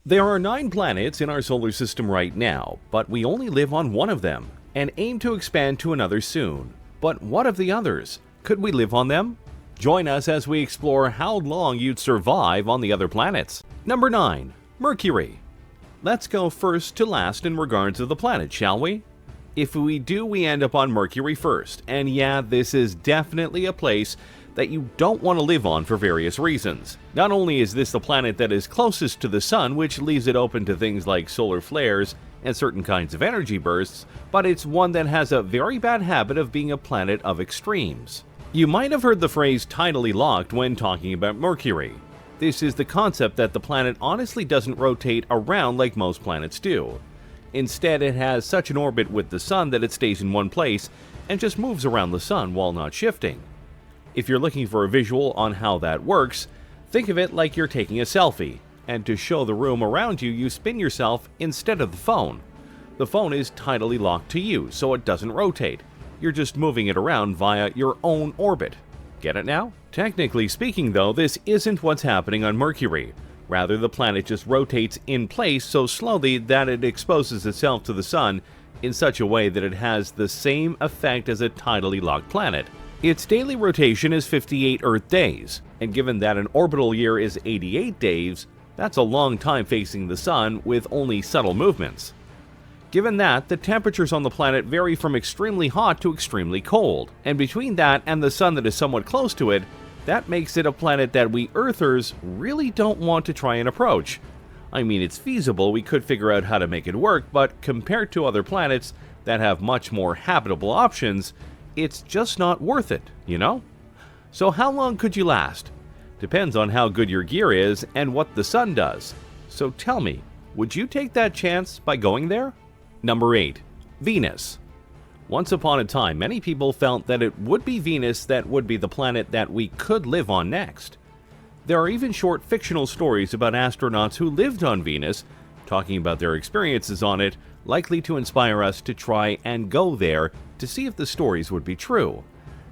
There are 9 planets in our solar system right now, but we only live on one of them, and aim to expand to another soon. But what of the others? Could we live on them? Join us as we explore how long you'd survive on the other planets. Number 9. Mercury. Let's go first to last in regards to the planet, shall we? If we do, we end up on Mercury first, and yeah, this is definitely a place that you don't want to live on for various reasons. Not only is this the planet that is closest to the Sun, which leaves it open to things like solar flares and certain kinds of energy bursts, but it's one that has a very bad habit of being a planet of extremes. You might have heard the phrase tidally locked when talking about Mercury. This is the concept that the planet honestly doesn't rotate around like most planets do. Instead, it has such an orbit with the Sun that it stays in one place and just moves around the Sun while not shifting. If you're looking for a visual on how that works, think of it like you're taking a selfie, and to show the room around you, you spin yourself instead of the phone. The phone is tidally locked to you, so it doesn't rotate. You're just moving it around via your own orbit. Get it now? Technically speaking though, this isn't what's happening on Mercury. Rather, the planet just rotates in place so slowly that it exposes itself to the Sun in such a way that it has the same effect as a tidally locked planet. Its daily rotation is 58 Earth days, and given that an orbital year is 88 days, that's a long time facing the Sun with only subtle movements. Given that, the temperatures on the planet vary from extremely hot to extremely cold, and between that and the Sun that is somewhat close to it, that makes it a planet that we Earthers really don't want to try and approach. I mean, it's feasible, we could figure out how to make it work, but compared to other planets that have much more habitable options, it's just not worth it, you know? So how long could you last? Depends on how good your gear is and what the Sun does. So tell me, would you take that chance by going there? Number 8. Venus. Once upon a time, many people felt that it would be Venus that would be the planet that we could live on next. There are even short fictional stories about astronauts who lived on Venus, talking about their experiences on it, likely to inspire us to try and go there to see if the stories would be true.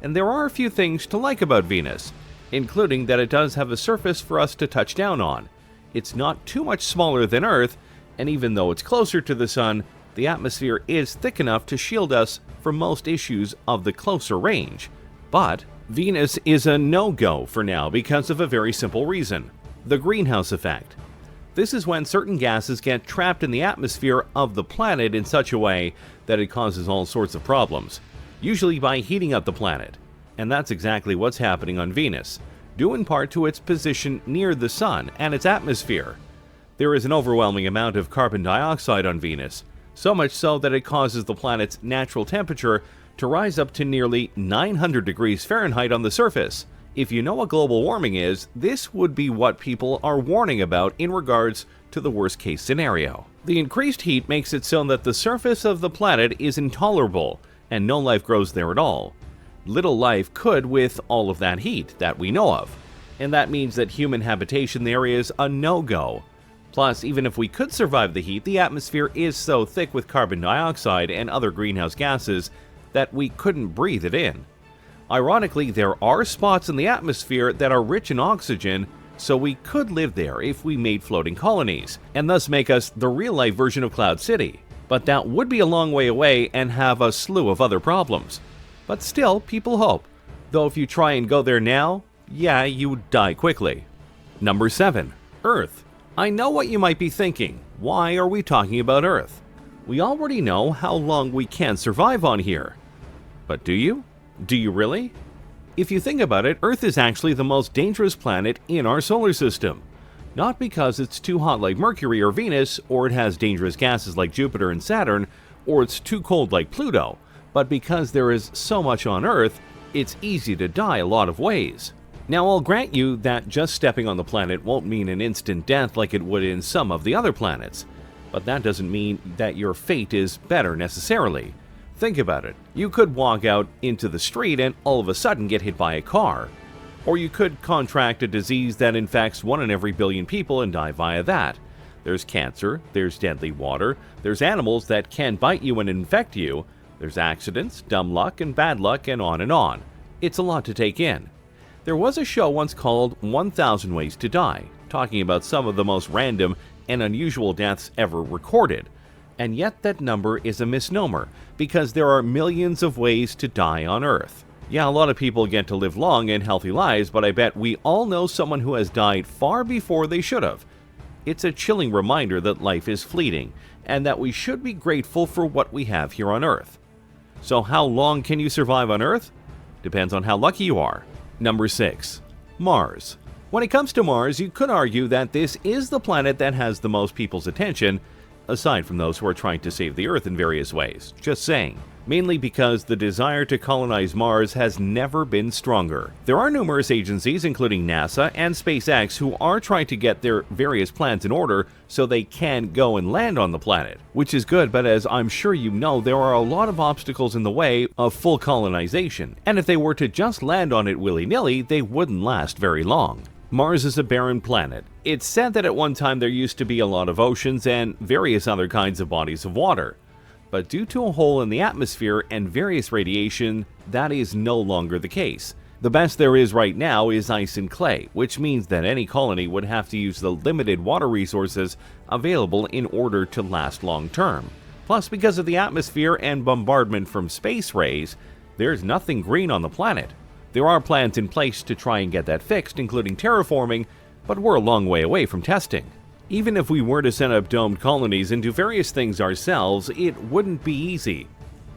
And there are a few things to like about Venus, including that it does have a surface for us to touch down on. It's not too much smaller than Earth, and even though it's closer to the Sun, the atmosphere is thick enough to shield us from most issues of the closer range. But Venus is a no-go for now because of a very simple reason: the greenhouse effect. This is when certain gases get trapped in the atmosphere of the planet in such a way that it causes all sorts of problems, usually by heating up the planet. And that's exactly what's happening on Venus, due in part to its position near the Sun and its atmosphere. There is an overwhelming amount of carbon dioxide on Venus, so much so that it causes the planet's natural temperature to rise up to nearly 900 degrees Fahrenheit on the surface. If you know what global warming is, this would be what people are warning about in regards to the worst case scenario. The increased heat makes it so that the surface of the planet is intolerable, and no life grows there at all. Little life could with all of that heat that we know of, and that means that human habitation there is a no-go. Plus, even if we could survive the heat, the atmosphere is so thick with carbon dioxide and other greenhouse gases that we couldn't breathe it in. Ironically, there are spots in the atmosphere that are rich in oxygen, so we could live there if we made floating colonies, and thus make us the real-life version of Cloud City. But that would be a long way away and have a slew of other problems. But still, people hope. Though if you try and go there now, yeah, you would die quickly. Number 7. Earth. I know what you might be thinking. Why are we talking about Earth? We already know how long we can survive on here. But do you? Do you really? If you think about it, Earth is actually the most dangerous planet in our solar system. Not because it's too hot like Mercury or Venus, or it has dangerous gases like Jupiter and Saturn, or it's too cold like Pluto, but because there is so much on Earth, it's easy to die a lot of ways. Now, I'll grant you that just stepping on the planet won't mean an instant death like it would in some of the other planets, but that doesn't mean that your fate is better necessarily. Think about it. You could walk out into the street and all of a sudden get hit by a car. Or you could contract a disease that infects 1 in every billion people and die via that. There's cancer, there's deadly water, there's animals that can bite you and infect you, there's accidents, dumb luck, and bad luck, and on and on. It's a lot to take in. There was a show once called 1000 Ways to Die, talking about some of the most random and unusual deaths ever recorded. And yet that number is a misnomer, because there are millions of ways to die on Earth. Yeah, a lot of people get to live long and healthy lives, but I bet we all know someone who has died far before they should have. It's a chilling reminder that life is fleeting, and that we should be grateful for what we have here on Earth. So how long can you survive on Earth? Depends on how lucky you are. Number 6. Mars. When it comes to Mars, you could argue that this is the planet that has the most people's attention, aside from those who are trying to save the Earth in various ways. Just saying. Mainly because the desire to colonize Mars has never been stronger. There are numerous agencies, including NASA and SpaceX, who are trying to get their various plans in order so they can go and land on the planet. Which is good, but as I'm sure you know, there are a lot of obstacles in the way of full colonization. And if they were to just land on it willy-nilly, they wouldn't last very long. Mars is a barren planet. It's said that at one time there used to be a lot of oceans and various other kinds of bodies of water. But due to a hole in the atmosphere and various radiation, that is no longer the case. The best there is right now is ice and clay, which means that any colony would have to use the limited water resources available in order to last long term. Plus, because of the atmosphere and bombardment from space rays, there's nothing green on the planet. There are plans in place to try and get that fixed, including terraforming, but we're a long way away from testing. Even if we were to set up domed colonies and do various things ourselves, it wouldn't be easy.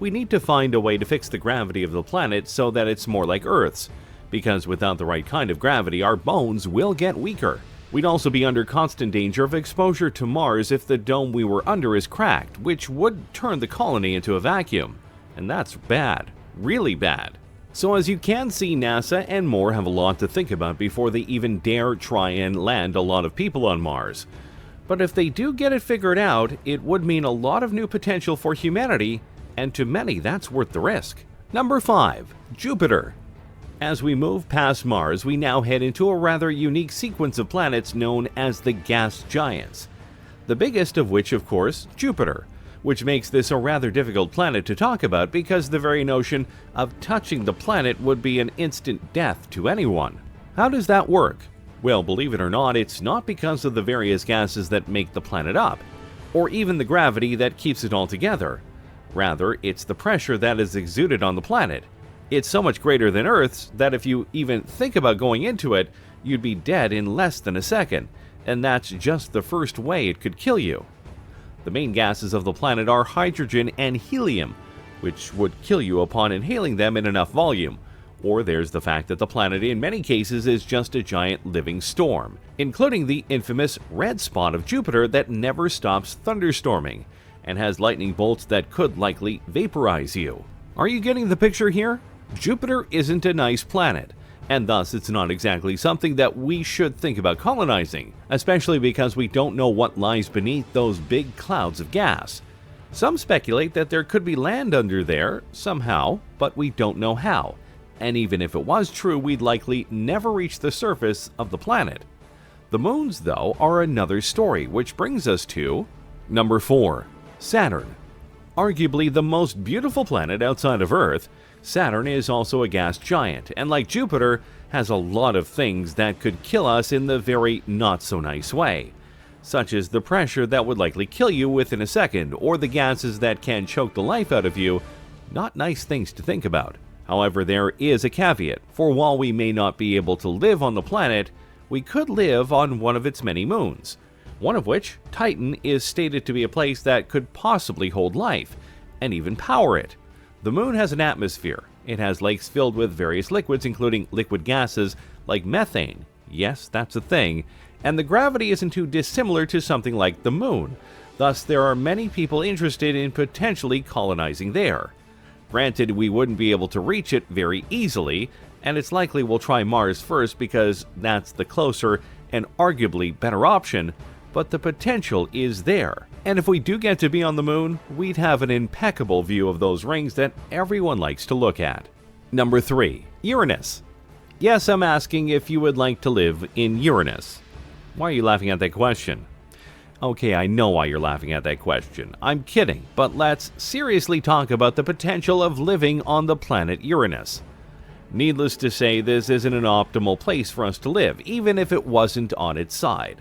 We need to find a way to fix the gravity of the planet so that it's more like Earth's, because without the right kind of gravity, our bones will get weaker. We'd also be under constant danger of exposure to Mars if the dome we were under is cracked, which would turn the colony into a vacuum. And that's bad. Really bad. So as you can see, NASA and more have a lot to think about before they even dare try and land a lot of people on Mars. But if they do get it figured out, it would mean a lot of new potential for humanity, and to many that's worth the risk. Number 5. Jupiter. As we move past Mars, we now head into a rather unique sequence of planets known as the gas giants. The biggest of which, of course, Jupiter, which makes this a rather difficult planet to talk about because the very notion of touching the planet would be an instant death to anyone. How does that work? Well, believe it or not, it's not because of the various gases that make the planet up, or even the gravity that keeps it all together. Rather, it's the pressure that is exuded on the planet. It's so much greater than Earth's that if you even think about going into it, you'd be dead in less than a second, and that's just the first way it could kill you. The main gases of the planet are hydrogen and helium, which would kill you upon inhaling them in enough volume. Or there's the fact that the planet in many cases is just a giant living storm, including the infamous red spot of Jupiter that never stops thunderstorming, and has lightning bolts that could likely vaporize you. Are you getting the picture here? Jupiter isn't a nice planet, and thus it's not exactly something that we should think about colonizing, especially because we don't know what lies beneath those big clouds of gas. Some speculate that there could be land under there, somehow, but we don't know how, and even if it was true, we'd likely never reach the surface of the planet. The moons, though, are another story, which brings us to number 4. Saturn. Arguably the most beautiful planet outside of Earth, Saturn is also a gas giant, and like Jupiter, has a lot of things that could kill us in the very not-so-nice way, such as the pressure that would likely kill you within a second, or the gases that can choke the life out of you. Not nice things to think about. However, there is a caveat, for while we may not be able to live on the planet, we could live on one of its many moons, one of which, Titan, is stated to be a place that could possibly hold life, and even power it. The moon has an atmosphere. It has lakes filled with various liquids, including liquid gases like methane. Yes, that's a thing. And the gravity isn't too dissimilar to something like the moon. Thus, there are many people interested in potentially colonizing there. Granted, we wouldn't be able to reach it very easily, and it's likely we'll try Mars first because that's the closer and arguably better option, but the potential is there. And if we do get to be on the moon, we'd have an impeccable view of those rings that everyone likes to look at. Number 3. Uranus. Yes, I'm asking if you would like to live in Uranus. Why are you laughing at that question? Okay, I know why you're laughing at that question. I'm kidding, but let's seriously talk about the potential of living on the planet Uranus. Needless to say, this isn't an optimal place for us to live, even if it wasn't on its side.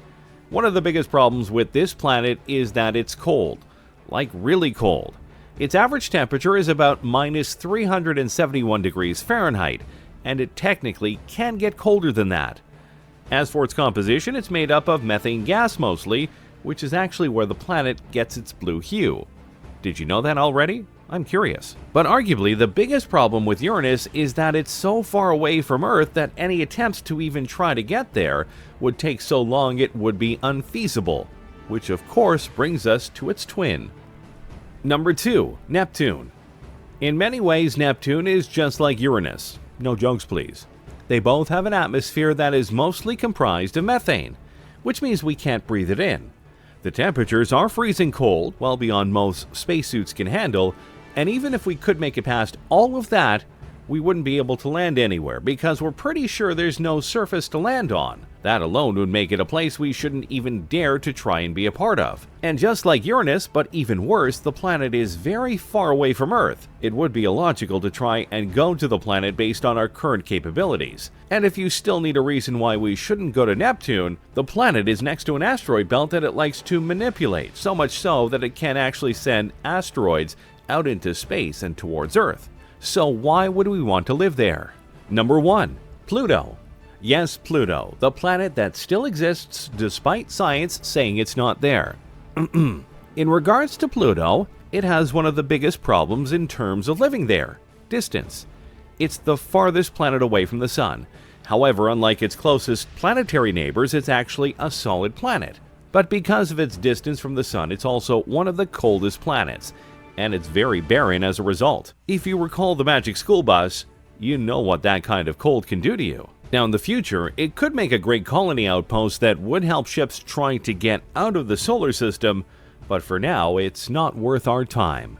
One of the biggest problems with this planet is that it's cold, like really cold. Its average temperature is about minus 371 degrees Fahrenheit, and it technically can get colder than that. As for its composition, it's made up of methane gas mostly, which is actually where the planet gets its blue hue. Did you know that already? I'm curious. But arguably, the biggest problem with Uranus is that it's so far away from Earth that any attempts to even try to get there would take so long it would be unfeasible, which of course brings us to its twin. Number 2. Neptune. In many ways, Neptune is just like Uranus. No jokes, please. They both have an atmosphere that is mostly comprised of methane, which means we can't breathe it in. The temperatures are freezing cold, well beyond most spacesuits can handle, and even if we could make it past all of that, we wouldn't be able to land anywhere because we're pretty sure there's no surface to land on. That alone would make it a place we shouldn't even dare to try and be a part of. And just like Uranus, but even worse, the planet is very far away from Earth. It would be illogical to try and go to the planet based on our current capabilities. And if you still need a reason why we shouldn't go to Neptune, the planet is next to an asteroid belt that it likes to manipulate, so much so that it can actually send asteroids out into space and towards Earth. So why would we want to live there? Number 1. Pluto. Yes, Pluto, the planet that still exists despite science saying it's not there. In regards to Pluto, it has one of the biggest problems in terms of living there: distance. It's the farthest planet away from the Sun. However, unlike its closest planetary neighbors, it's actually a solid planet. But because of its distance from the Sun, it's also one of the coldest planets, and it's very barren as a result. If you recall the Magic School Bus, you know what that kind of cold can do to you. Now in the future, it could make a great colony outpost that would help ships trying to get out of the solar system, but for now, it's not worth our time.